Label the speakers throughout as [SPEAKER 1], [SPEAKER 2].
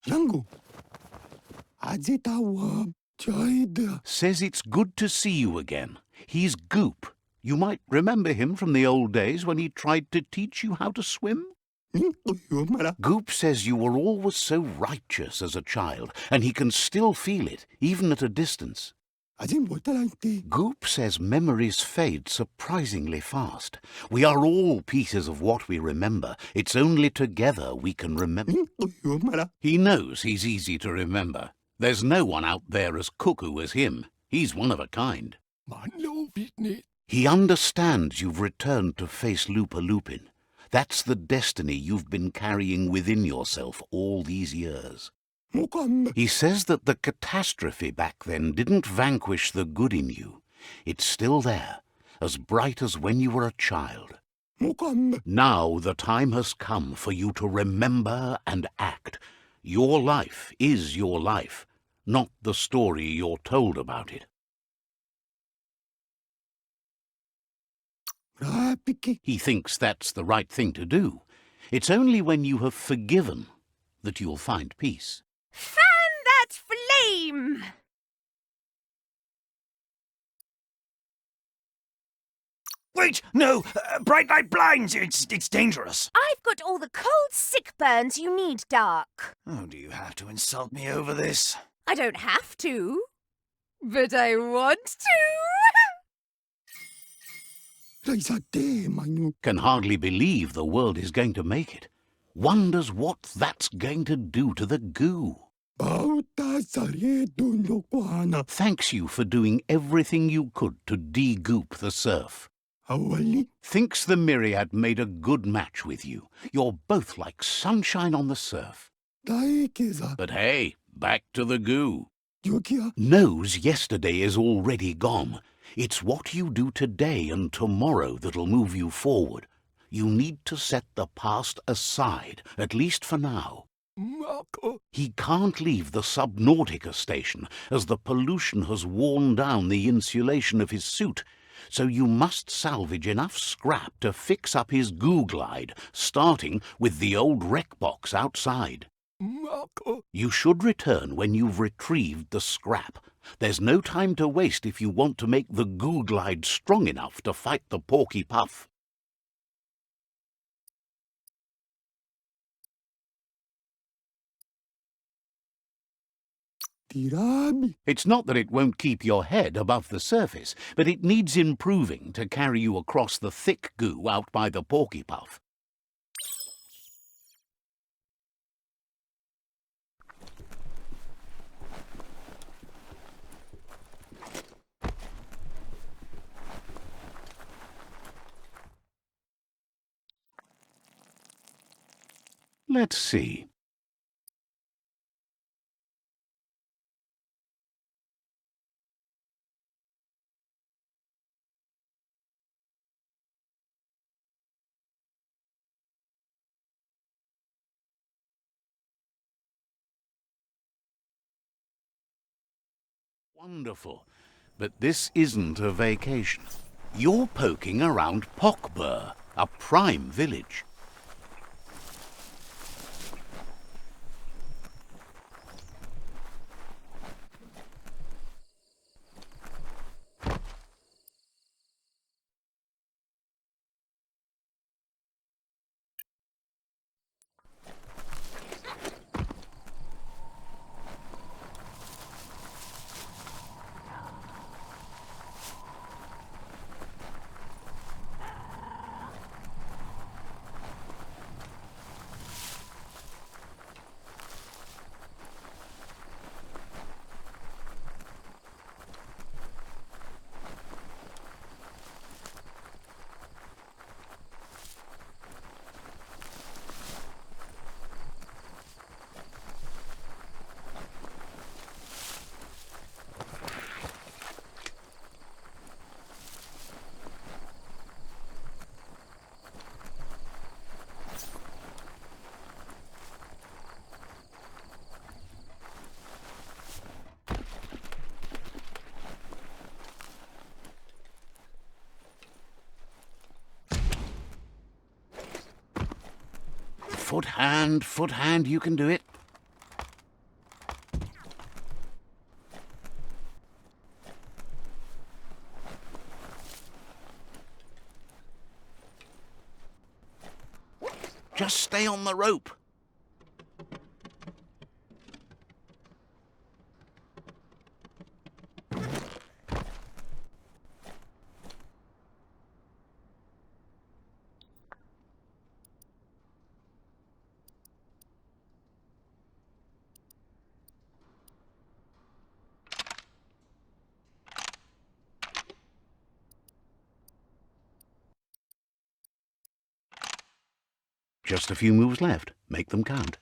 [SPEAKER 1] Yango. Ajitawa. Joyda.
[SPEAKER 2] Says it's good to see you again. He's Goop. You might remember him from the old days when he tried to teach you how to swim. Goop says you were always so righteous as a child, and he can still feel it, even at a distance. Goop says memories fade surprisingly fast. We are all pieces of what we remember. It's only together we can remember. He knows he's easy to remember. There's no one out there as cuckoo as him. He's one of a kind. He understands you've returned to face Lupin. That's the destiny you've been carrying within yourself all these years. He says that the catastrophe back then didn't vanquish the good in you. It's still there, as bright as when you were a child. Now the time has come for you to remember and act. Your life is your life, not the story you're told about it. He thinks that's the right thing to do. It's only when you have forgiven that you'll find peace.
[SPEAKER 3] Fan that flame!
[SPEAKER 4] Wait, no! Bright light blinds! It's dangerous!
[SPEAKER 3] I've got all the cold sick burns you need, Dark.
[SPEAKER 4] Oh, do you have to insult me over this?
[SPEAKER 3] I don't have to, but I want to.
[SPEAKER 2] Can hardly believe the world is going to make it. Wonders what that's going to do to the goo. Thanks you for doing everything you could to de-goop the surf. Thinks the Myriad made a good match with you. You're both like sunshine on the surf. But hey, back to the goo. Knows yesterday is already gone. It's what you do today and tomorrow that'll move you forward. You need to set the past aside, at least for now. He can't leave the Subnautica station, as the pollution has worn down the insulation of his suit, so you must salvage enough scrap to fix up his goo glide, starting with the old wreck box outside. You should return when you've retrieved the scrap. There's no time to waste if you want to make the goo glide strong enough to fight the Porky Puff. It's not that it won't keep your head above the surface, but it needs improving to carry you across the thick goo out by the Porky Puff. Let's see. Wonderful. But this isn't a vacation. You're poking around Pockbur, a prime village. Foot hand, you can do it. Just stay on the rope. Just a few moves left. Make them count.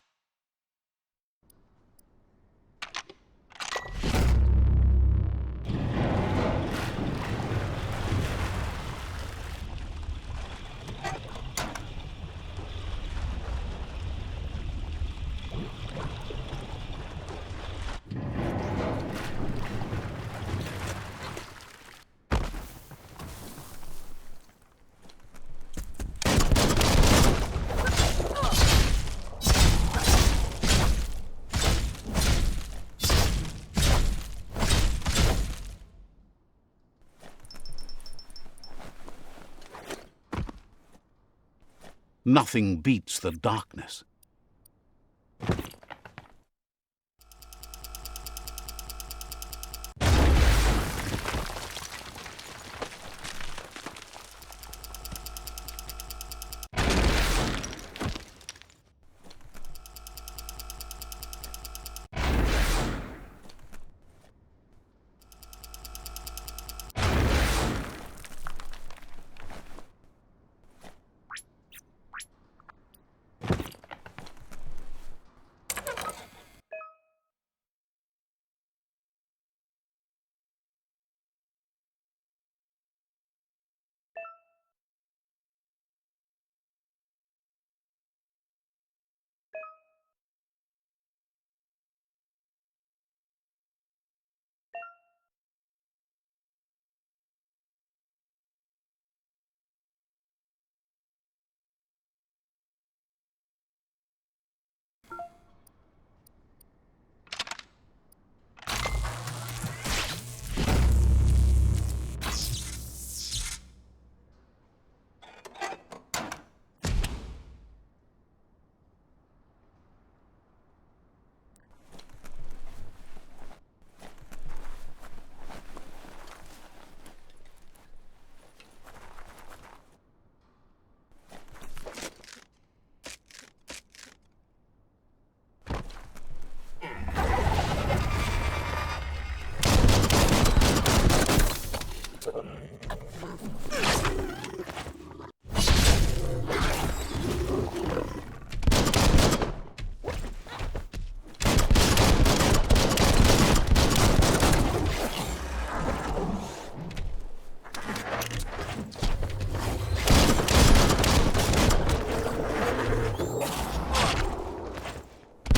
[SPEAKER 2] Nothing beats the darkness.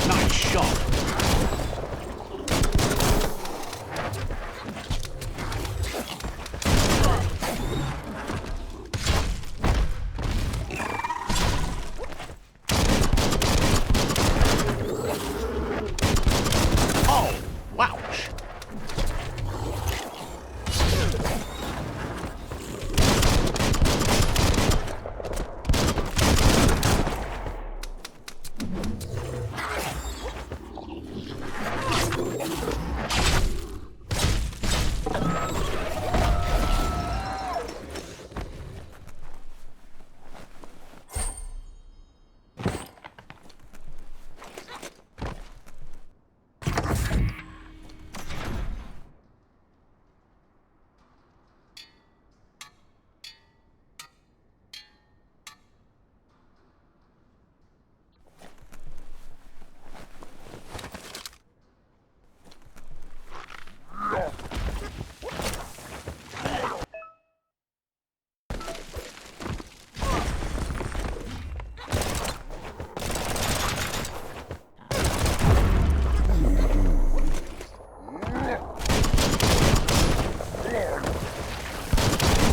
[SPEAKER 2] Nice shot. Oh, wouch.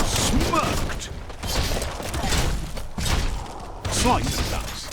[SPEAKER 2] Smirked. Slice and dice.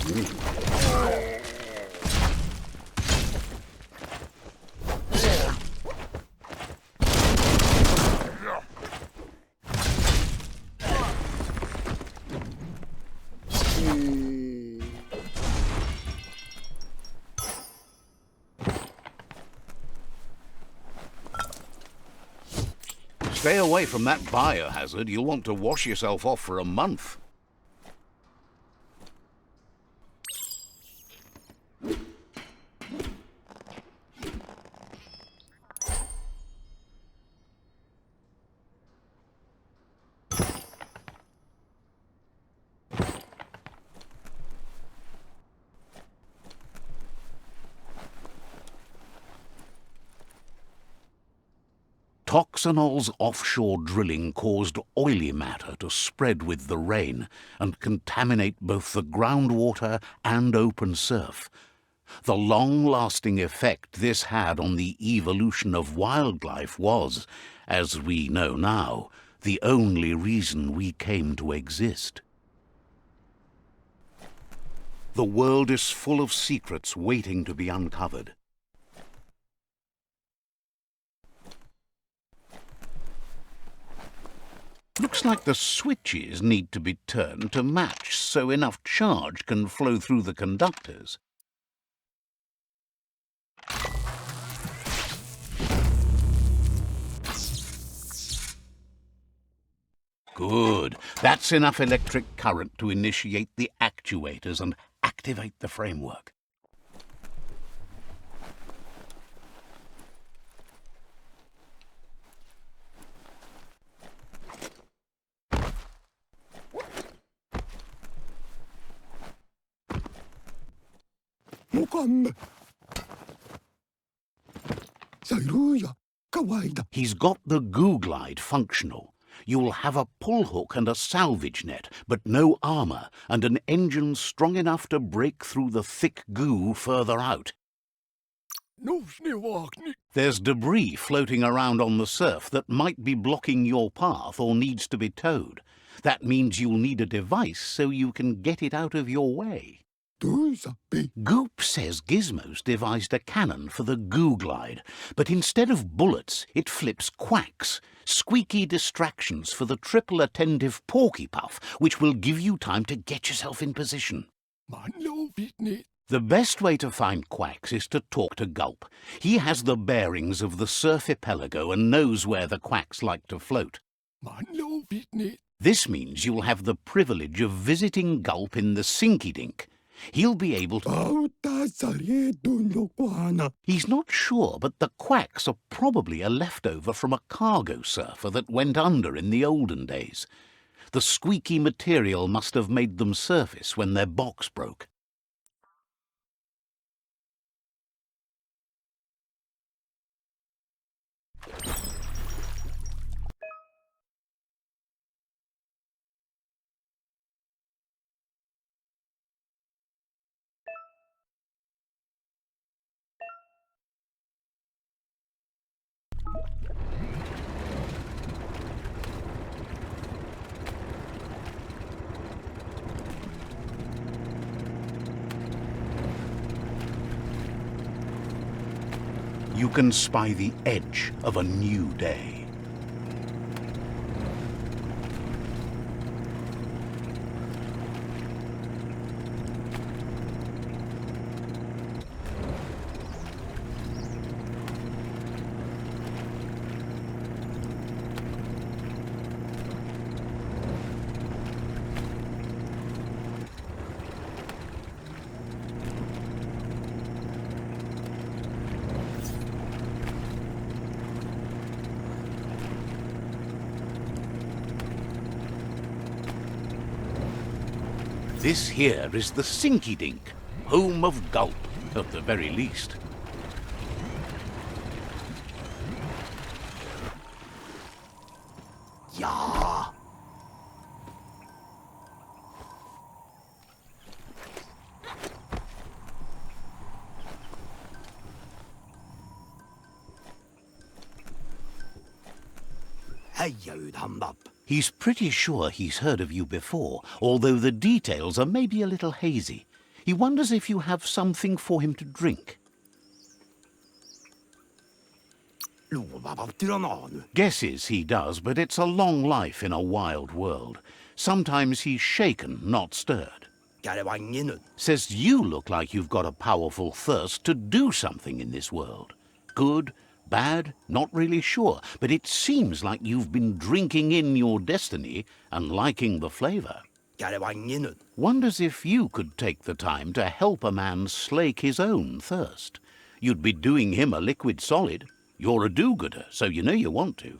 [SPEAKER 2] Stay away from that biohazard. You'll want to wash yourself off for a month. Toxanol's offshore drilling caused oily matter to spread with the rain and contaminate both the groundwater and open surf. The long-lasting effect this had on the evolution of wildlife was, as we know now, the only reason we came to exist. The world is full of secrets waiting to be uncovered. Looks like the switches need to be turned to match so enough charge can flow through the conductors. Good. That's enough electric current to initiate the actuators and activate the framework. He's got the goo glide functional. You'll have a pull hook and a salvage net, but no armour, and an engine strong enough to break through the thick goo further out. There's debris floating around on the surf that might be blocking your path or needs to be towed. That means you'll need a device so you can get it out of your way. Goop says Gizmo's devised a cannon for the goo glide, but instead of bullets, it flips quacks, squeaky distractions for the triple attentive porky puff, which will give you time to get yourself in position. The best way to find quacks is to talk to Gulp. He has the bearings of the surf archipelago and knows where the quacks like to float. This means you'll have the privilege of visiting Gulp in the Sinky Dink. He'll be able to... He's not sure, but the quacks are probably a leftover from a cargo surfer that went under in the olden days. The squeaky material must have made them surface when their box broke. You can spy the edge of a new day. This here is the Sinky Dink, home of Gulp, at the very least. Yeah. He's pretty sure he's heard of you before, although the details are maybe a little hazy. He wonders if you have something for him to drink. Guesses he does, but it's a long life in a wild world. Sometimes he's shaken, not stirred. Says you look like you've got a powerful thirst to do something in this world. Good, bad, not really sure, but it seems like you've been drinking in your destiny and liking the flavour. Wonders if you could take the time to help a man slake his own thirst. You'd be doing him a liquid solid. You're a do-gooder, so you know you want to.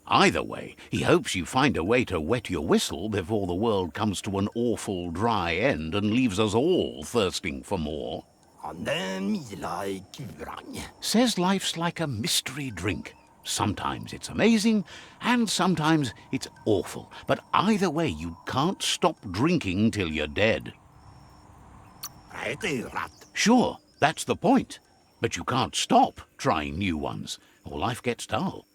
[SPEAKER 2] Either way, he hopes you find a way to wet your whistle before the world comes to an awful dry end and leaves us all thirsting for more. Says life's like a mystery drink. Sometimes it's amazing, and sometimes it's awful. But either way, you can't stop drinking till you're dead. Sure, that's the point. But you can't stop trying new ones, or life gets dull.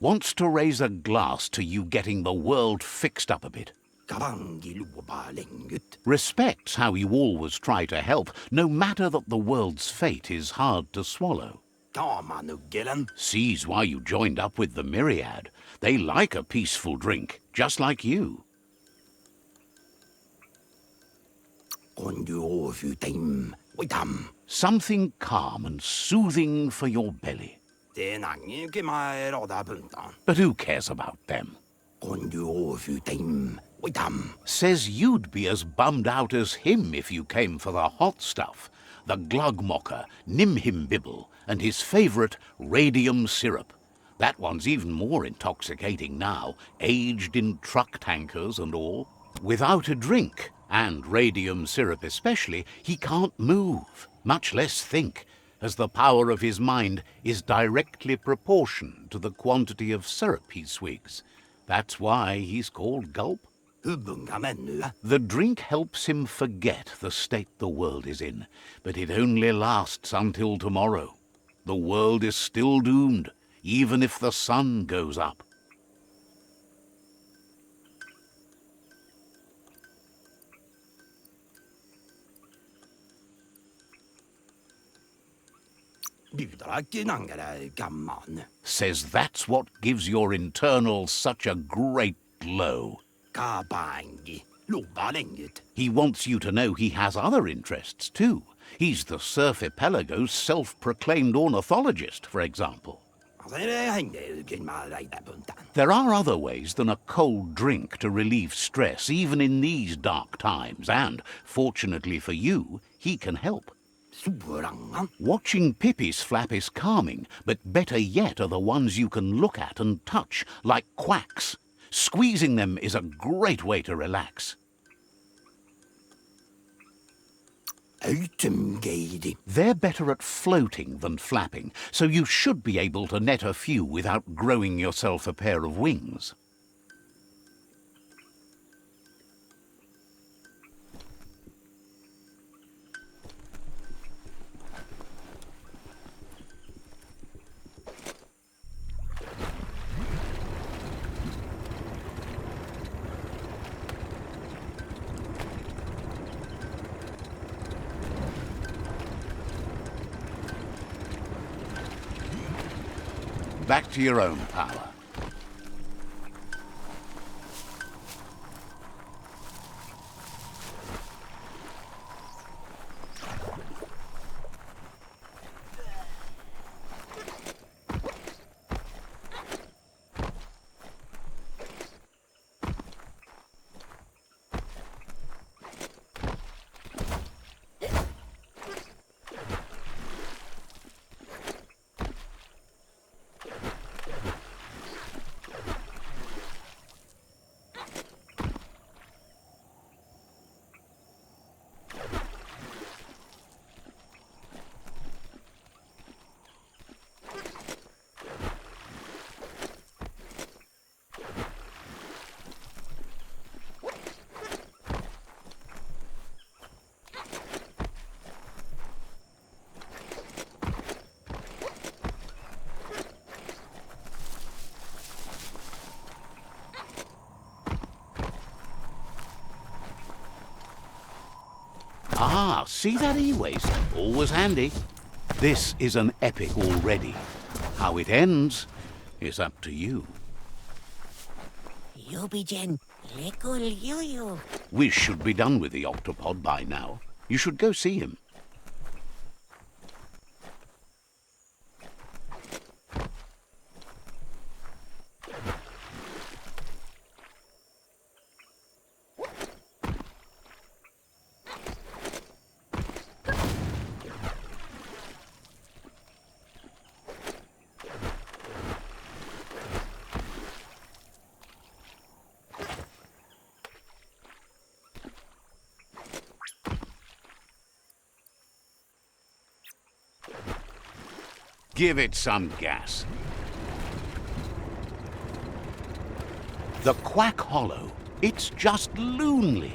[SPEAKER 2] Wants to raise a glass to you getting the world fixed up a bit. Respects how you always try to help, no matter that the world's fate is hard to swallow. Sees why you joined up with the myriad. They like a peaceful drink, just like you. Something calm and soothing for your belly. But who cares about them? Says you'd be as bummed out as him if you came for the hot stuff, the glugmocker, nimhimbibble, and his favourite radium syrup. That one's even more intoxicating now, aged in truck tankers and all. Without a drink, and radium syrup especially, he can't move, much less think, as the power of his mind is directly proportioned to the quantity of syrup he swigs. That's why he's called Gulp. The drink helps him forget the state the world is in, but it only lasts until tomorrow. The world is still doomed, even if the sun goes up. Says that's what gives your internals such a great glow. He wants you to know he has other interests too. He's the Surfipelago's self-proclaimed ornithologist, for example. There are other ways than a cold drink to relieve stress, even in these dark times, and, fortunately for you, he can help. Watching pippies flap is calming, but better yet are the ones you can look at and touch, like quacks. Squeezing them is a great way to relax. They're better at floating than flapping, so you should be able to net a few without growing yourself a pair of wings. Back to your own power. Ah, see that e-waste? Always handy. This is an epic already. How it ends is up to you.
[SPEAKER 5] Yubigen, lekul yuyu.
[SPEAKER 2] We should be done with the octopod by now. You should go see him. Give it some gas. The Quack Hollow. It's just loonly.